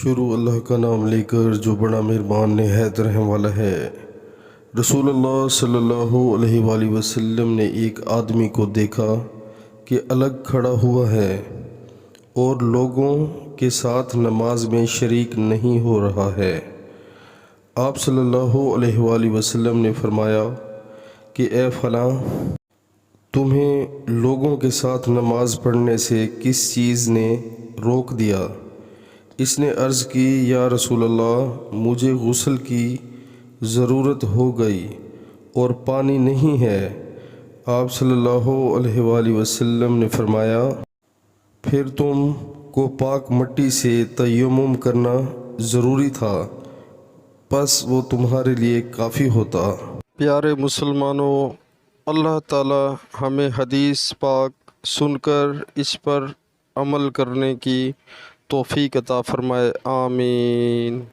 شروع اللہ کا نام لے کر جو بڑا مہربان نہایت رحم والا ہے۔ رسول اللہ صلی اللہ علیہ وآلہ وسلم نے ایک آدمی کو دیکھا کہ الگ کھڑا ہوا ہے اور لوگوں کے ساتھ نماز میں شریک نہیں ہو رہا ہے۔ آپ صلی اللہ علیہ وآلہ وسلم نے فرمایا کہ اے فلاں، تمہیں لوگوں کے ساتھ نماز پڑھنے سے کس چیز نے روک دیا؟ اس نے عرض کی، یا رسول اللہ، مجھے غسل کی ضرورت ہو گئی اور پانی نہیں ہے۔ آپ صلی اللہ علیہ وآلہ وسلم نے فرمایا، پھر تم کو پاک مٹی سے تیمم کرنا ضروری تھا، پس وہ تمہارے لیے کافی ہوتا۔ پیارے مسلمانوں، اللہ تعالی ہمیں حدیث پاک سن کر اس پر عمل کرنے کی توفیق عطا فرمائے، آمین۔